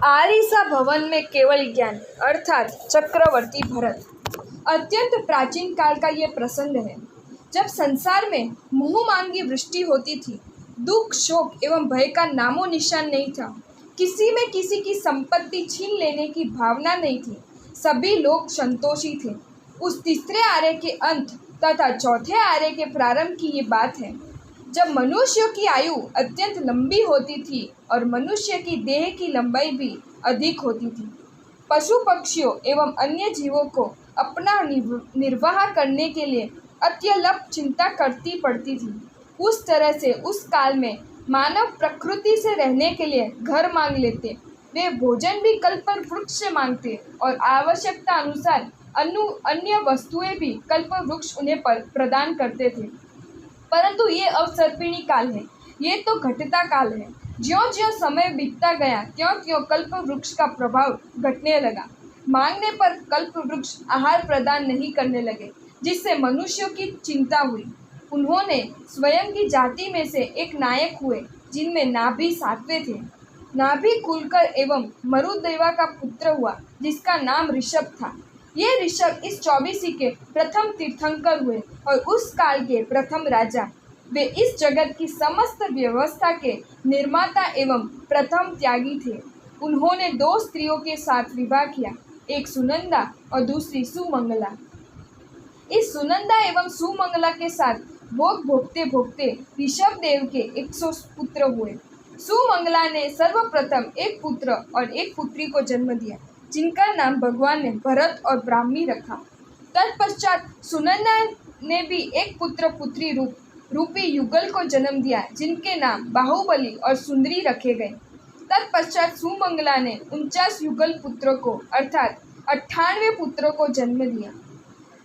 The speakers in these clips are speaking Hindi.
आरिसा भवन में केवल ज्ञान अर्थात चक्रवर्ती भरत। अत्यंत प्राचीन काल का ये प्रसंग है जब संसार में मुंह मांगी वृष्टि होती थी। दुख, शोक एवं भय का नामो निशान नहीं था। किसी में किसी की संपत्ति छीन लेने की भावना नहीं थी। सभी लोग संतोषी थे। उस तीसरे आर्य के अंत तथा चौथे आर्य के प्रारंभ की ये बात है जब मनुष्यों की आयु अत्यंत लंबी होती थी और मनुष्य की देह की लंबाई भी अधिक होती थी। पशु पक्षियों एवं अन्य जीवों को अपना निर्वाह करने के लिए अत्यल्प चिंता करती पड़ती थी। उस तरह से उस काल में मानव प्रकृति से रहने के लिए घर मांग लेते, वे भोजन भी कल्प वृक्ष से मांगते और आवश्यकता अनुसार अन्य वस्तुएं भी कल्प वृक्ष उन्हें प्रदान करते थे। परंतु ये अवसर्पिणी काल है, ये तो घटता काल है। ज्यों ज्यों समय बीतता गया त्यों त्यों कल्प वृक्ष का प्रभाव घटने लगा। मांगने पर कल्प वृक्ष आहार प्रदान नहीं करने लगे, जिससे मनुष्यों की चिंता हुई। उन्होंने स्वयं की जाति में से एक नायक हुए, जिनमें नाभि सातवें थे। नाभि खुलकर एवं मरुदेवा का पुत्र हुआ, जिसका नाम ऋषभ था। ये ऋषभ इस 24 के प्रथम तीर्थंकर हुए और उस काल के प्रथम राजा। वे इस जगत की समस्त व्यवस्था के निर्माता एवं प्रथम त्यागी थे। उन्होंने 2 स्त्रियों के साथ विवाह किया, एक सुनंदा और दूसरी सुमंगला। इस सुनंदा एवं सुमंगला के साथ भोग भोगते भोगते ऋषभ देव के 100 पुत्र हुए। सुमंगला ने सर्वप्रथम एक पुत्र और एक पुत्री को जन्म दिया, जिनका नाम भगवान ने भरत और ब्राह्मी रखा। तत्पश्चात सुनंदा ने भी एक पुत्र पुत्री रूपी युगल को जन्म दिया, जिनके नाम बाहुबली और सुंदरी रखे गए। तत्पश्चात सुमंगला ने 49 युगल पुत्रों को अर्थात 98 पुत्रों को जन्म दिया।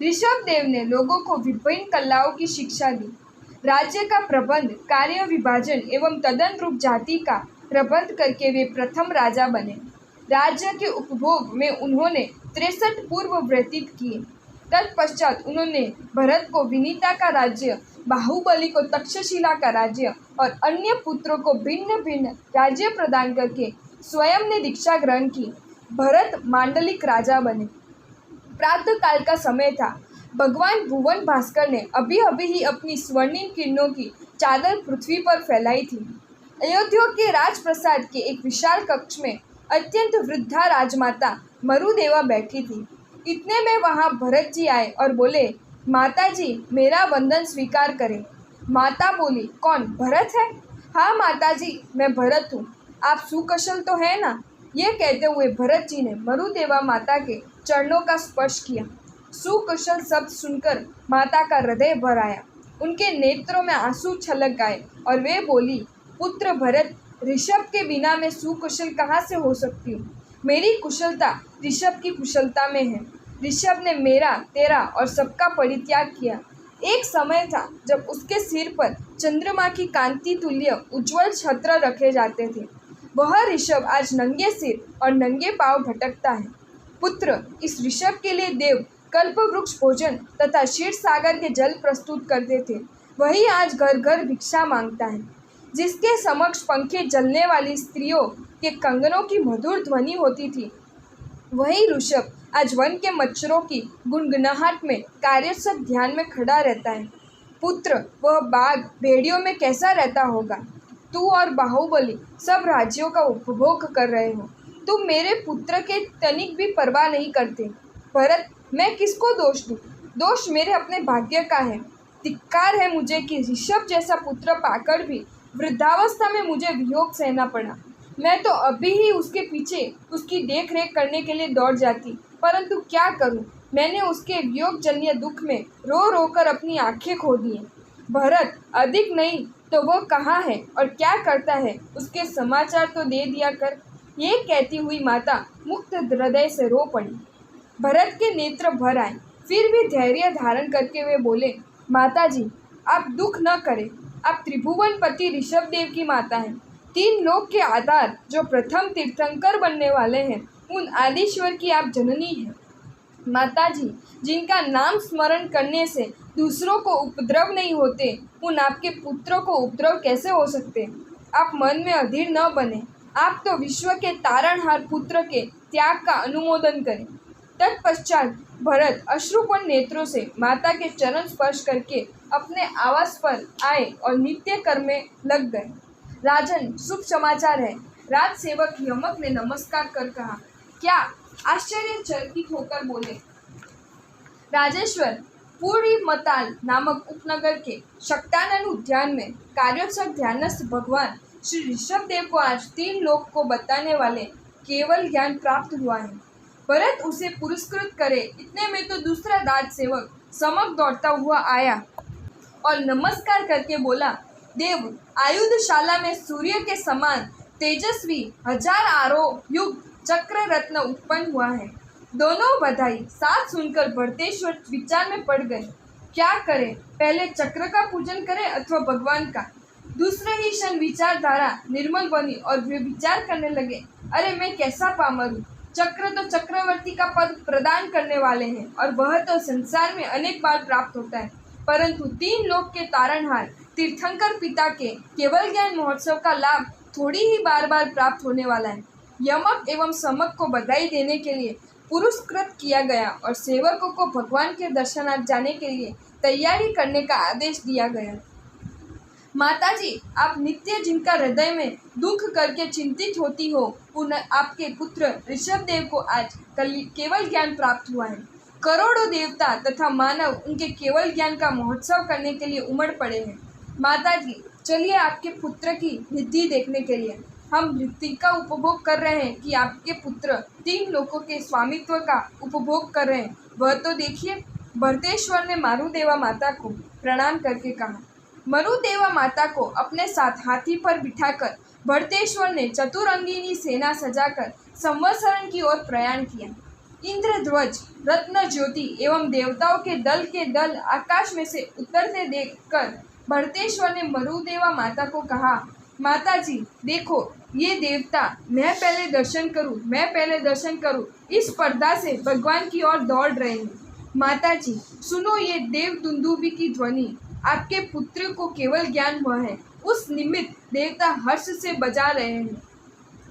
ऋषभ देव ने लोगों को विभिन्न कलाओं की शिक्षा दी। राज्य का प्रबंध, कार्य विभाजन एवं तदनुरूप जाति का प्रबंध करके वे प्रथम राजा बने। राज्य के उपभोग में उन्होंने 63 पूर्व व्यतीत किए। तत्पश्चात उन्होंने भरत को विनीता का राज्य, बाहुबली को तक्षशिला का राज्य और अन्य पुत्रों को भिन्न भिन्न राज्य प्रदान करके स्वयं ने दीक्षा ग्रहण की। भरत मांडलिक राजा बने। प्रातः काल का समय था। भगवान भुवन भास्कर ने अभी अभी ही अपनी स्वर्णिम किरणों की चादर पृथ्वी पर फैलाई थी। अयोध्या के राजप्रसाद के एक विशाल कक्ष में अत्यंत वृद्धा राजमाता मरुदेवा बैठी थी। इतने में वहां भरत जी आए और बोले, माता जी, मेरा वंदन स्वीकार करें। माता बोली, कौन, भरत है? हाँ माता जी, मैं भरत हूँ। आप सुकुशल तो है ना? ये कहते हुए भरत जी ने मरुदेवा माता के चरणों का स्पर्श किया। सुकुशल शब्द सुनकर माता का हृदय भर आया। उनके नेत्रों में आंसू छलक गए और वे बोली, पुत्र भरत, ऋषभ के बिना मैं सुकुशल कहाँ से हो सकती हूँ? मेरी कुशलता ऋषभ की कुशलता में है। ऋषभ ने मेरा, तेरा और सबका परित्याग किया। एक समय था जब उसके सिर पर चंद्रमा की कांति तुल्य उज्जवल छत्र रखे जाते थे। वह ऋषभ आज नंगे सिर और नंगे पांव भटकता है। पुत्र, इस ऋषभ के लिए देव कल्प वृक्ष भोजन तथा क्षीर सागर के जल प्रस्तुत करते थे। वही आज घर घर भिक्षा मांगता है। जिसके समक्ष पंखे जलने वाली स्त्रियों के कंगनों की मधुर ध्वनि होती थी, वही ऋषभ आज वन के मच्छरों की गुनगुनाहट में कार्यरत ध्यान में खड़ा रहता है। पुत्र, वह बाघ भेड़ियों में कैसा रहता होगा? तू और बाहुबली सब राज्यों का उपभोग कर रहे हो। तुम मेरे पुत्र के तनिक भी परवाह नहीं करते। भरत, मैं किसको दोष दूं? दोष मेरे अपने भाग्य का है। धिक्कार है मुझे कि ऋषभ जैसा पुत्र पाकर भी वृद्धावस्था में मुझे वियोग सहना पड़ा। मैं तो अभी ही उसके पीछे उसकी देख रेख करने के लिए दौड़ जाती, परंतु क्या करूं? मैंने उसके वियोगजन्य दुख में रो रो कर अपनी आंखें खो दी हैं। भरत, अधिक नहीं तो वह कहाँ है और क्या करता है, उसके समाचार तो दे दिया कर। ये कहती हुई माता मुक्त हृदय से रो पड़ी। भरत के नेत्र भर आए, फिर भी धैर्य धारण करके वे बोले, माता जी, आप दुख न करें। आप त्रिभुवनपति ऋषभ देव की माता हैं। 3 लोक के आधार जो प्रथम तीर्थंकर बनने वाले हैं, उन आदिश्वर की आप जननी हैं। माता जी, जिनका नाम स्मरण करने से दूसरों को उपद्रव नहीं होते, उन आपके पुत्रों को उपद्रव कैसे हो सकते? आप मन में अधीर न बने। आप तो विश्व के तारणहार पुत्र के त्याग का अनुमोदन करें। तत्पश्चात भरत अश्रुपूर्ण नेत्रों से माता के चरण स्पर्श करके अपने आवास पर आए और नित्य कर्म में लग गए। राजन, शुभ समाचार है। राज सेवक यमक ने नमस्कार कर कहा। क्या? आश्चर्यचकित होकर बोले राजेश्वर, पूरी मताल नामक उपनगर के शक्तानंद उद्यान में कार्योत्सुक ध्यानस्थ भगवान श्री ऋषभ देव को आज 3 लोक को बताने वाले केवल ज्ञान प्राप्त हुआ है। भरत उसे पुरस्कृत करे इतने में तो दूसरा राज सेवक समक दौड़ता हुआ आया और नमस्कार करके बोला, देव, आयुधशाला में सूर्य के समान तेजस्वी 1000 आरोह युग चक्र रत्न उत्पन्न हुआ है। दोनों बधाई साथ सुनकर भरतेश्वर विचार में पड़ गए। क्या करें? पहले चक्र का पूजन करें अथवा भगवान का? दूसरे ही क्षण विचारधारा निर्मल बनी और वे विचार करने लगे, अरे मैं कैसा पामर हूँ। चक्र तो चक्रवर्ती का पद प्रदान करने वाले हैं और वह तो संसार में अनेक बार प्राप्त होता है, परंतु 3 लोक के तारणहार तीर्थंकर पिता के केवल ज्ञान महोत्सव का लाभ थोड़ी ही बार बार प्राप्त होने वाला है। यमक एवं समक को बधाई देने के लिए पुरस्कृत किया गया और सेवकों को भगवान के दर्शनार्थ जाने के लिए तैयारी करने का आदेश दिया गया। माताजी, आप नित्य जिनका हृदय में दुख करके चिंतित होती हो, उन आपके पुत्र ऋषभ देव को आज केवल ज्ञान प्राप्त हुआ है। करोड़ों देवता तथा मानव उनके केवल ज्ञान का महोत्सव करने के लिए उमड़ पड़े हैं। माताजी, चलिए आपके पुत्र की रिद्धि देखने के लिए। हम रिद्धि का उपभोग कर रहे हैं कि आपके पुत्र 3 लोकों के स्वामित्व का उपभोग कर रहे हैं, वह तो देखिए। भरतेश्वर ने मारुदेवा माता को प्रणाम करके कहा। मरुदेवा माता को अपने साथ हाथी पर बिठाकर भरतेश्वर ने चतुरंगिनी सेना सजाकर संवत्सरण की ओर प्रयाण किया। इंद्रध्वज, रत्न ज्योति एवं देवताओं के दल आकाश में से उतरते देखकर भरतेश्वर ने मरुदेवा माता को कहा, माताजी देखो, ये देवता मैं पहले दर्शन करूं इस स्पर्धा से भगवान की ओर दौड़ रहे हैं। माताजी सुनो, ये देव दुंदुभी की ध्वनि आपके पुत्र को केवल ज्ञान हुआ है, उस निमित्त देवता हर्ष से बजा रहे हैं।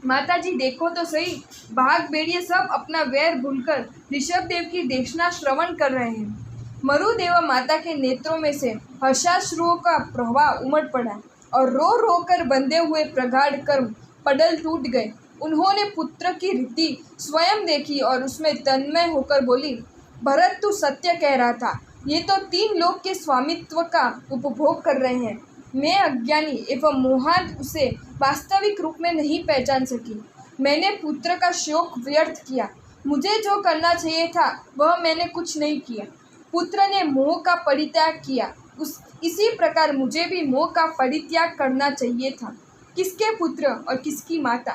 माताजी देखो तो सही, भाग बेड़िए सब अपना वैर भूलकर ऋषभ देव की देशना श्रवण कर रहे हैं। मरुदेवा माता के नेत्रों में से हर्षाश्रुओं का प्रवाह उमड़ पड़ा और रो रो कर बंधे हुए प्रगाढ़ कर्म पडल टूट गए। उन्होंने पुत्र की रिद्धि स्वयं देखी और उसमें तन्मय होकर बोली, भरत तू सत्य कह रहा था, ये तो 3 लोक के स्वामित्व का उपभोग कर रहे हैं। मैं अज्ञानी एवं मोहांध उसे वास्तविक रूप में नहीं पहचान सकी। मैंने पुत्र का शोक व्यर्थ किया। मुझे जो करना चाहिए था वह मैंने कुछ नहीं किया। पुत्र ने मोह का परित्याग किया, इसी प्रकार मुझे भी मोह का परित्याग करना चाहिए था। किसके पुत्र और किसकी माता?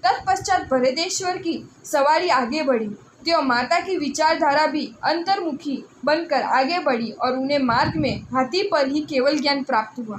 तत्पश्चात भरतेश्वर की सवारी आगे बढ़ी, तो माता की विचारधारा भी अंतर्मुखी बनकर आगे बढ़ी और उन्हें मार्ग में हाथी पर ही केवल ज्ञान प्राप्त हुआ।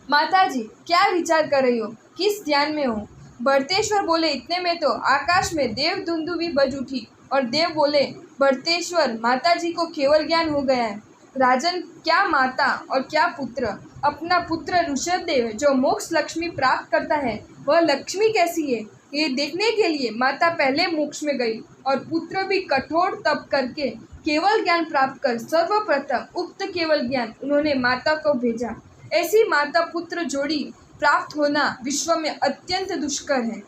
माताजी, क्या विचार कर रही हो? किस ध्यान में हो? भरतेश्वर बोले। इतने में तो आकाश में देव दुंदुभी बज उठी और देव बोले, भरतेश्वर, माताजी को केवल ज्ञान हो गया है। राजन, क्या माता और क्या पुत्र? अपना पुत्र ऋषभ देव जो मोक्ष लक्ष्मी प्राप्त करता है, वह लक्ष्मी कैसी है, ये देखने के लिए माता पहले मोक्ष में गई और पुत्र भी कठोर तप करके केवल ज्ञान प्राप्त कर सर्वप्रथम उक्त केवल ज्ञान उन्होंने माता को भेजा। ऐसी माता पुत्र जोड़ी प्राप्त होना विश्व में अत्यंत दुष्कर है।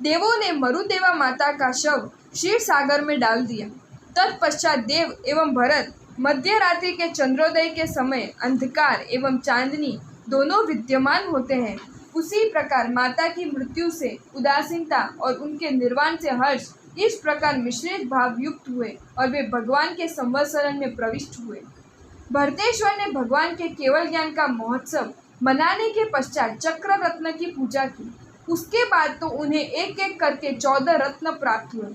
देवों ने मरुदेवा माता का शव क्षीर सागर में डाल दिया। तत्पश्चात देव एवं भरत मध्य रात्रि के चंद्रोदय के समय अंधकार एवं चांदनी दोनों विद्यमान होते हैं। उसी प्रकार माता की मृत्यु से उदासीनता और उनके निर्वाण से हर्ष इस प्रकार मिश्रित भाव युक्त हुए और वे भगवान के संवत्सरण में प्रविष्ट हुए। भरतेश्वर ने भगवान के केवल ज्ञान का महोत्सव मनाने के पश्चात चक्र रत्न की पूजा की। उसके बाद तो उन्हें एक एक करके 14 रत्न प्राप्त हुए।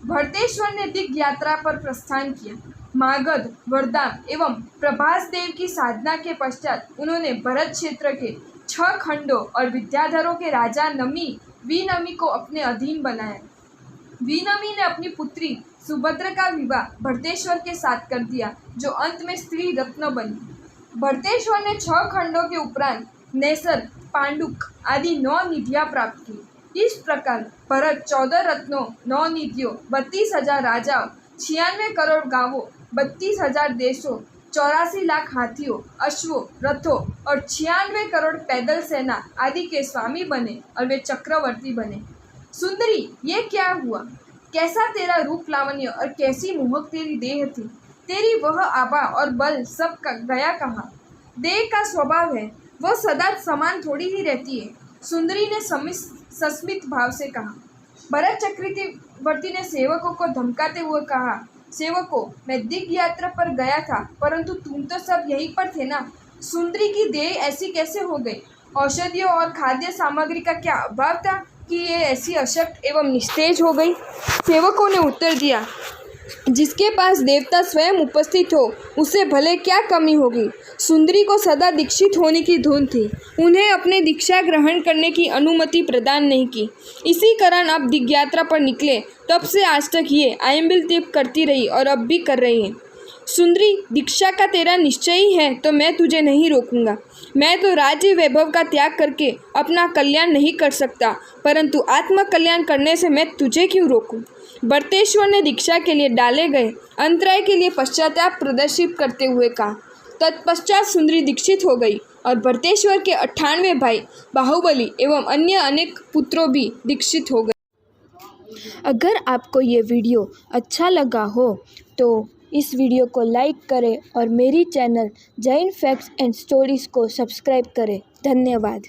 भरतेश्वर ने दिग् यात्रा पर प्रस्थान किया। मागध, वरदान एवं प्रभास देव की साधना के पश्चात उन्होंने भरत क्षेत्र के 6 खंडों और विद्याधरों के राजा विनमी को अपने अधीन बनाया। विनमी ने अपनी पुत्री सुभद्रा का विवाह भरतेश्वर के साथ कर दिया, जो अंत में स्त्री रत्न बनी। भरतेश्वर ने 6 खंडों के उपरांत नेसर, पांडुक आदि 9 निधियां प्राप्त की। इस प्रकार भरत 14 रत्नों, 9 निधियों, 32,000 राजाओं, 96 करोड़ गांवों, 32,000 देशों, 84 लाख हाथियों, अश्वों, रथों और 96 करोड़ पैदल सेना आदि के स्वामी बने और वे चक्रवर्ती बने। सुंदरी, ये क्या हुआ? कैसा तेरा रूप लावण्य और कैसी मोहक तेरी देह थी। तेरी वह आभा और बल सब गया कहाँ? देह का स्वभाव है, वह सदा समान थोड़ी ही रहती है। सुंदरी ने सस्मित भाव से कहा। भरत चक्रवर्ती ने सेवकों को धमकाते हुए कहा, सेवकों, मैं दिग्ग यात्रा पर गया था, परंतु तुम तो सब यहीं पर थे ना। सुंदरी की देह ऐसी कैसे हो गई? औषधियों और खाद्य सामग्री का क्या अभाव था कि ये ऐसी अशक्त एवं निस्तेज हो गई? सेवकों ने उत्तर दिया, जिसके पास देवता स्वयं उपस्थित हो उसे भले क्या कमी होगी। सुंदरी को सदा दीक्षित होने की धुन थी, उन्हें अपने दीक्षा ग्रहण करने की अनुमति प्रदान नहीं की। इसी कारण अब दिग्ग यात्रा पर निकले, तब से आज तक ये आयंबिल तिप करती रही और अब भी कर रही है। सुंदरी, दीक्षा का तेरा निश्चय ही है तो मैं तुझे नहीं रोकूंगा। मैं तो राज्य वैभव का त्याग करके अपना कल्याण नहीं कर सकता, परंतु आत्म कल्याण करने से मैं तुझे क्यों रोकूं? भरतेश्वर ने दीक्षा के लिए डाले गए अंतराय के लिए पश्चाताप प्रदर्शित करते हुए कहा। तत्पश्चात सुंदरी दीक्षित हो गई और भरतेश्वर के 98 भाई बाहुबली एवं अन्य अनेक पुत्रों भी दीक्षित हो गए। अगर आपको ये वीडियो अच्छा लगा हो तो इस वीडियो को लाइक करें और मेरी channel Jain facts and stories को सब्सक्राइब करें। धन्यवाद।